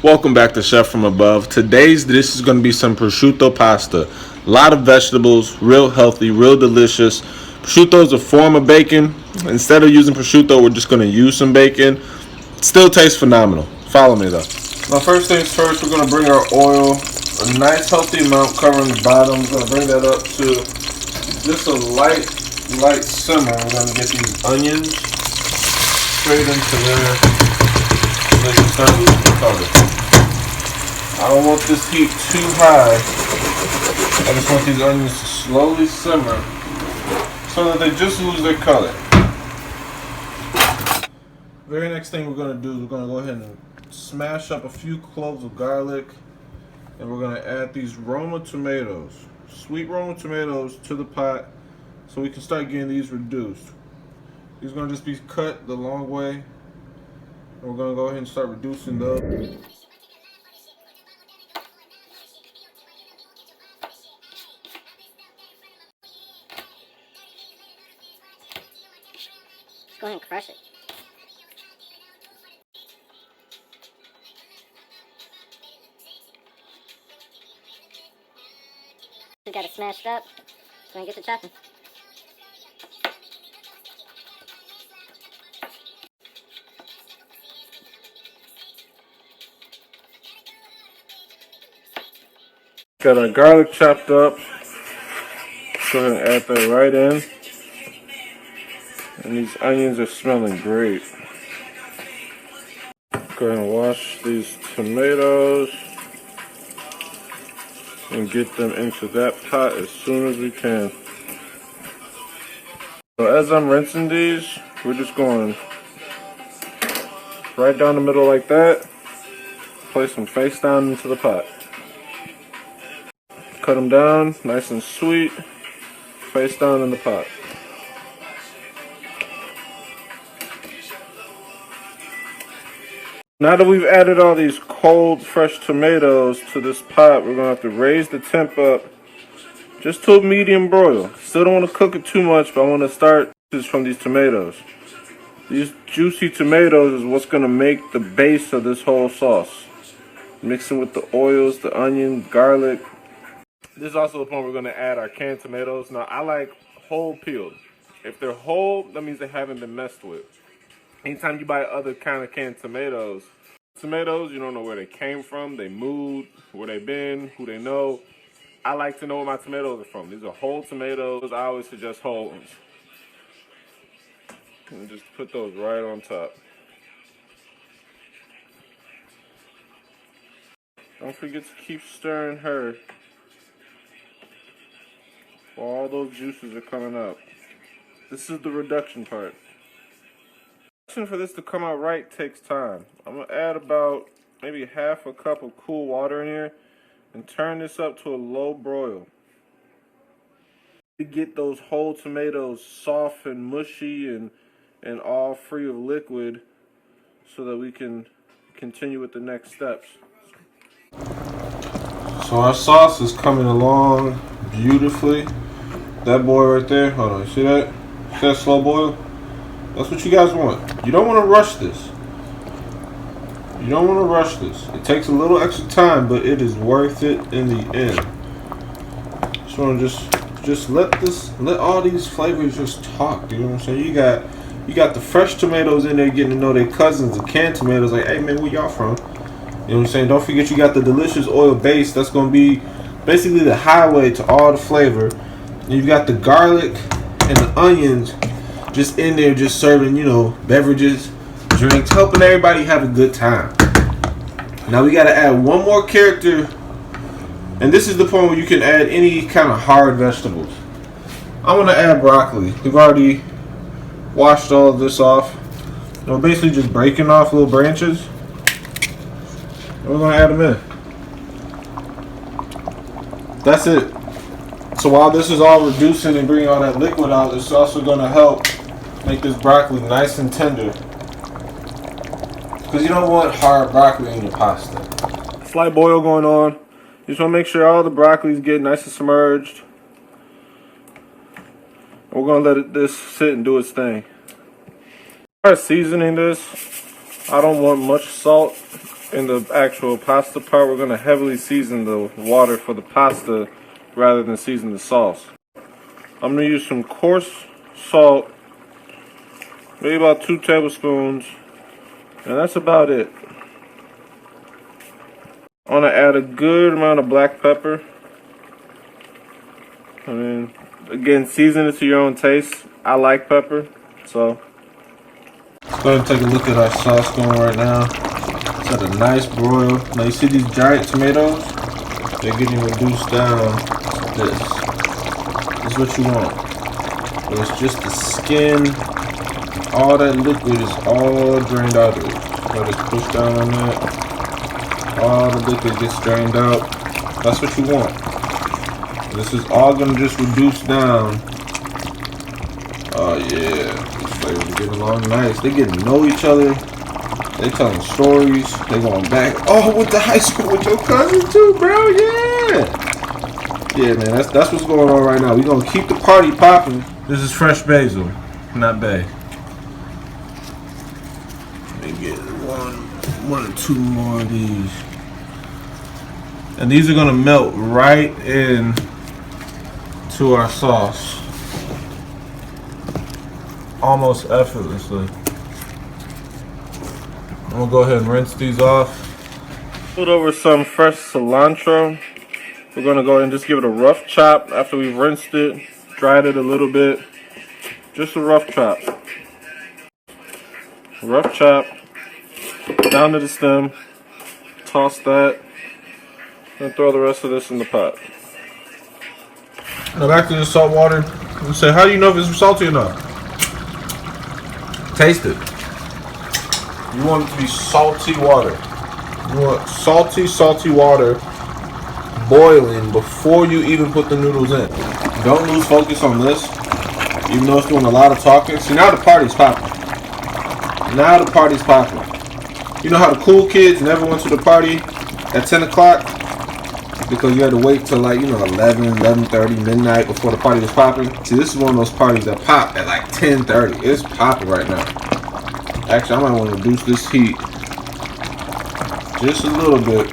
Welcome back to Chef from Above. Today's dish is going to be some prosciutto pasta. A lot of vegetables, real healthy, real delicious. Prosciutto is a form of bacon. Instead of using prosciutto, we're just going to use some bacon. It still tastes phenomenal. Follow me though. Now first things first, we're going to bring our oil a nice healthy amount covering the bottom. We're going to bring that up to just a light simmer. We're going to get these onions straight into there. So you can start losing the color. I don't want this heat too high. I just want these onions to slowly simmer so that they just lose their color. Very next thing we're going to do is we're going to go ahead and smash up a few cloves of garlic, and we're going to add these Roma tomatoes, sweet Roma tomatoes, to the pot so we can start getting these reduced. These are going to just be cut the long way. We're going to go ahead and start reducing those. Just go ahead and crush it. We got it smashed up. So we get to chopping. Got our garlic chopped up. Go ahead and add that right in. And these onions are smelling great. Go ahead and wash these tomatoes and get them into that pot as soon as we can. So as I'm rinsing these, we're just going right down the middle like that. Place them face down into the pot. Cut them down, nice and sweet, face down in the pot. Now that we've added all these cold, fresh tomatoes to this pot, we're going to have to raise the temp up just to a medium broil. Still don't want to cook it too much, but I want to start this from these tomatoes. These juicy tomatoes is what's going to make the base of this whole sauce. Mixing with the oils, the onion, garlic. This is also the point we're going to add our canned tomatoes. Now, I like whole peeled. If they're whole, that means they haven't been messed with. Anytime you buy other kind of canned tomatoes, you don't know where they came from, they moved, where they've been, who they know. I like to know where my tomatoes are from. These are whole tomatoes. I always suggest whole ones. And just put those right on top. Don't forget to keep stirring her while all those juices are coming up. This is the reduction part. For this to come out right takes time. I'm going to add about maybe half a cup of cool water in here and turn this up to a low broil. To get those whole tomatoes soft and mushy and all free of liquid so that we can continue with the next steps. So our sauce is coming along beautifully. That boy right there, hold on, see that? See that slow boil? That's what you guys want. You don't want to rush this. You don't want to rush this. It takes a little extra time, but it is worth it in the end. Just want to just let all these flavors just talk. You know what I'm saying? You got the fresh tomatoes in there getting to know their cousins. The canned tomatoes, like, hey man, where y'all from? You know what I'm saying? Don't forget you got the delicious oil base. That's gonna be basically the highway to all the flavor. And you've got the garlic and the onions just in there, just serving, you know, beverages, drinks, helping everybody have a good time. Now we got to add one more character, and this is the point where you can add any kind of hard vegetables. I'm going to add broccoli. We've already washed all of this off. And we're basically just breaking off little branches, and we're going to add them in. That's it. So while this is all reducing and bringing all that liquid out, it's also going to help make this broccoli nice and tender. Because you don't want hard broccoli in your pasta. Slight boil going on. You just want to make sure all the broccoli's getting nice and submerged. And we're going to let this sit and do its thing. As far as seasoning this, I don't want much salt in the actual pasta part, we're going to heavily season the water for the pasta rather than season the sauce. I'm going to use some coarse salt, maybe about 2 tablespoons, and that's about it. I want to add a good amount of black pepper. I mean, again, season it to your own taste. I like pepper, so. Let's go ahead and take a look at our sauce going right now. It's at a nice broil. Now you see these giant tomatoes? They're getting reduced down to this. This is what you want. But it's just the skin. All that liquid is all drained out of it. So just push down on that. All the liquid gets drained out. That's what you want. This is all gonna just reduce down. Oh yeah, these flavors are getting along nice. They getting to know each other. They telling stories. They going back. Oh, went to high school with your cousin too, bro. Yeah. Yeah, man. That's what's going on right now. We gonna keep the party popping. This is fresh basil, not bay. Let me get one or two more of these. And these are gonna melt right in to our sauce almost effortlessly. I'm gonna go ahead and rinse these off. Put over some fresh cilantro. We're gonna go ahead and just give it a rough chop after we've rinsed it, dried it a little bit. Just a rough chop. Rough chop down to the stem. Toss that. And throw the rest of this in the pot. Now back to the salt water. You say, how do you know if it's salty or not? Taste it. You want it to be salty water. You want salty water boiling before you even put the noodles in. Don't lose focus on this. Even though it's doing a lot of talking. See, now the party's popping. Now the party's popping. You know how the cool kids never went to the party at 10 o'clock? Because you had to wait till 11:30, midnight before the party was popping. See, this is one of those parties that pop at like 10:30. It's popping right now. Actually, I might want to reduce this heat just a little bit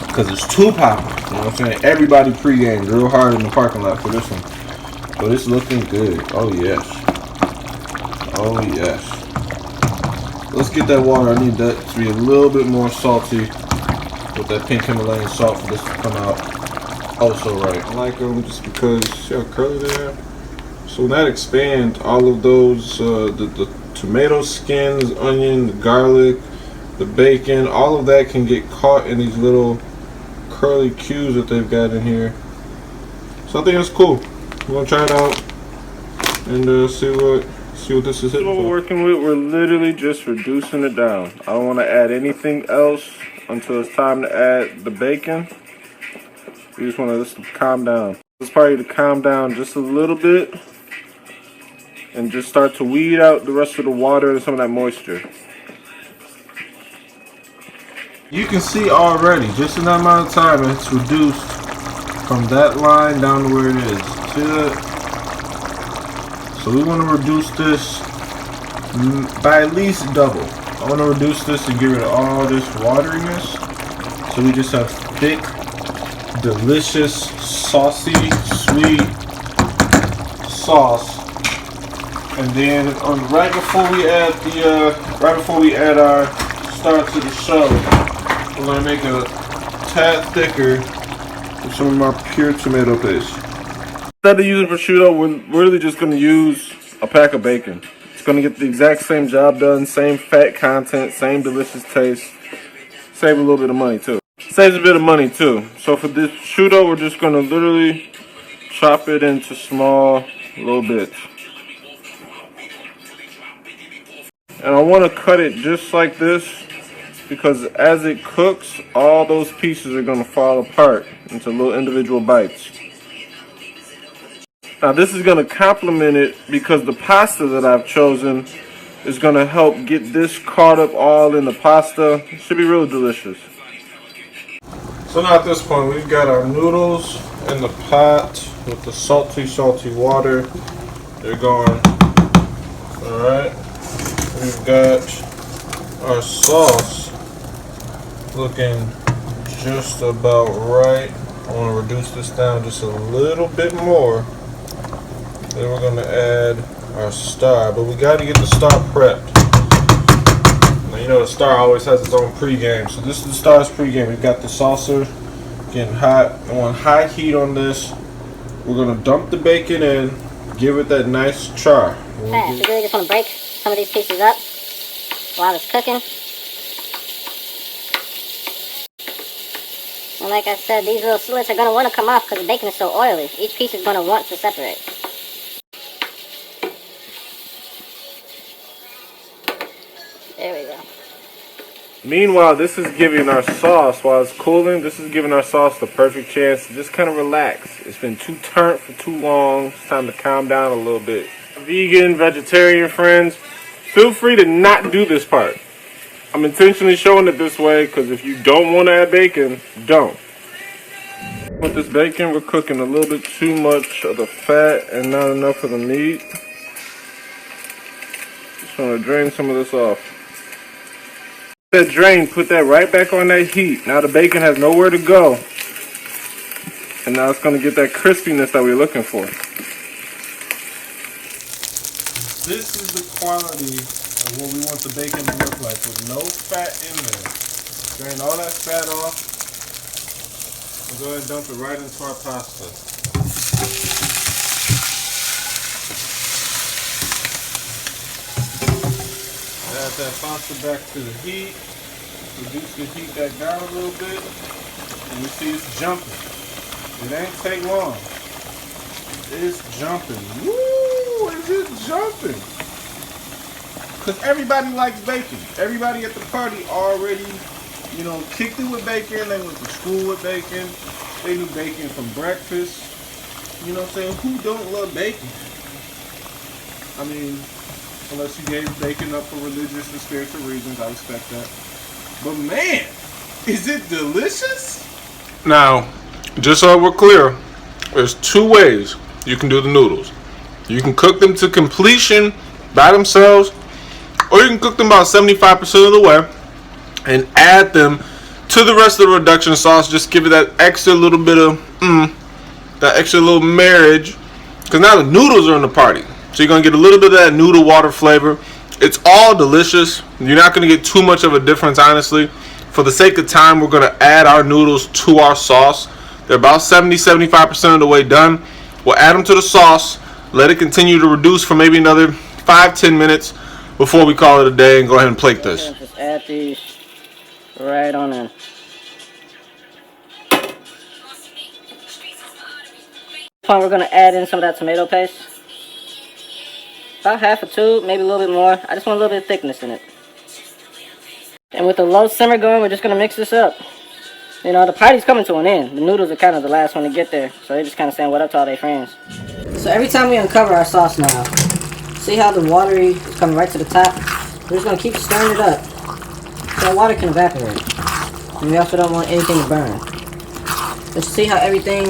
because it's too popping. You know what I'm saying? Everybody pregame real hard in the parking lot for this one. But it's looking good. Oh, yes. Oh, yes. Let's get that water. I need that to be a little bit more salty. With that pink Himalayan salt for this to come out also right. I like them just because see how curly they are. So when that expands, all of those the tomato skins, onion, the garlic, the bacon, all of that can get caught in these little curly cubes that they've got in here. So I think that's cool. We're gonna try it out and see what this is hitting for. What we're working with, we're literally just reducing it down. I don't want to add anything else until it's time to add the bacon. We just want this to calm down. This party to calm down just a little bit and just start to weed out the rest of the water and some of that moisture. You can see already, just in that amount of time, it's reduced from that line down to where it is. See that? So we want to reduce this by at least double. I want to reduce this and get rid of all this wateriness. So we just have thick, delicious, saucy, sweet sauce. And then right before we add our start to the show, we're gonna make it a tad thicker with some of our pure tomato paste. Instead of using prosciutto, we're really just gonna use a pack of bacon. It's gonna get the exact same job done, same fat content, same delicious taste. Save a little bit of money too. Saves a bit of money too. So for this prosciutto, we're just gonna literally chop it into small little bits. And I want to cut it just like this because as it cooks, all those pieces are going to fall apart into little individual bites. Now this is going to complement it because the pasta that I've chosen is going to help get this caught up all in the pasta. It should be really delicious. So now at this point, we've got our noodles in the pot with the salty water. They're going. Alright. We've got our sauce looking just about right. I want to reduce this down just a little bit more. Then we're going to add our star, but we got to get the star prepped. Now, you know the star always has its own pregame, so this is the star's pregame. We've got the saucer getting hot. I want high heat on this. We're going to dump the bacon in, give it that nice char. Okay, you really just want to break some of these pieces up while it's cooking. And like I said, these little slits are going to want to come off because the bacon is so oily. Each piece is going to want to separate. There we go. Meanwhile, this is giving our sauce, while it's cooling, this is giving our sauce the perfect chance to just kind of relax. It's been too turnt for too long. It's time to calm down a little bit. Vegan, vegetarian friends, feel free to not do this part. I'm intentionally showing it this way because if you don't want to add bacon, don't. With this bacon, we're cooking a little bit too much of the fat and not enough of the meat. Just want to drain some of this off. That drain, put that right back on that heat. Now the bacon has nowhere to go. And now it's going to get that crispiness that we're looking for. This is the quality of what we want the bacon to look like, with no fat in there. Drain all that fat off. And go ahead and dump it right into our pasta. Add that pasta back to the heat. Reduce the heat back down a little bit. And you see it's jumping. It ain't take long. It's jumping. Woo! Is it jumping? Because everybody likes bacon. Everybody at the party already, you know, kicked it with bacon. They went to school with bacon. They knew bacon from breakfast. You know what I'm saying? Who don't love bacon? I mean, unless you gave bacon up for religious and spiritual reasons, I respect that. But man, is it delicious? Now, just so we're clear, there's two ways you can do the noodles. You can cook them to completion by themselves, or you can cook them about 75% of the way and add them to the rest of the reduction sauce. Just give it that extra little bit of, that extra little marriage, because now the noodles are in the party. So you're going to get a little bit of that noodle water flavor. It's all delicious. You're not going to get too much of a difference, honestly. For the sake of time, we're going to add our noodles to our sauce. They're about 70-75% of the way done. We'll add them to the sauce. Let it continue to reduce for maybe another 5-10 minutes before we call it a day and go ahead and plate this. Just add these right on in. We're going to add in some of that tomato paste. About half a tube, maybe a little bit more. I just want a little bit of thickness in it. And with the low simmer going, we're just going to mix this up. You know, the party's coming to an end. The noodles are kind of the last one to get there. So they're just kind of saying what up to all their friends. So every time we uncover our sauce now, see how the watery is coming right to the top? We're just going to keep stirring it up so the water can evaporate. And we also don't want anything to burn. But see how everything...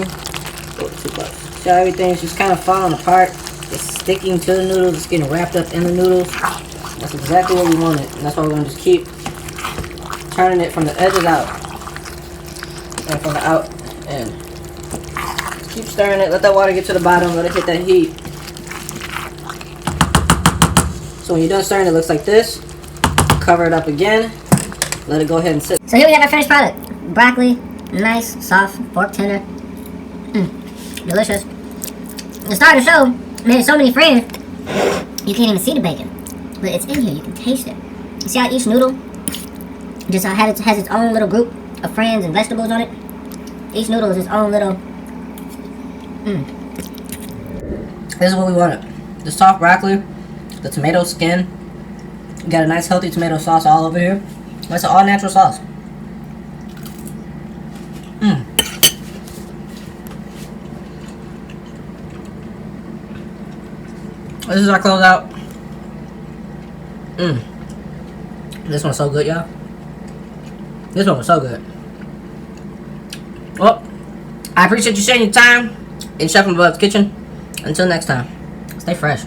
Oh, too close. See how everything's just kind of falling apart? It's sticking to the noodles, it's getting wrapped up in the noodles. That's exactly what we wanted, and that's why we're going to just keep turning it from the edges out and from the out in. Just keep stirring it, let that water get to the bottom, let it hit that heat. So when you're done stirring, it looks like this. Cover it up again, let it go ahead and sit. So here we have our finished product. Broccoli, nice, soft, pork tender. Delicious. The star of the show made so many friends, you can't even see the bacon. But it's in here, you can taste it. You see how each noodle just has its own little group of friends and vegetables on it? Each noodle is its own little... This is what we wanted. The soft broccoli, the tomato skin. We got a nice healthy tomato sauce all over here. That's an all natural sauce. This is our closeout. This one's so good, y'all. This one was so good. Well, I appreciate you sharing your time in Chef and Bub's kitchen. Until next time, stay fresh.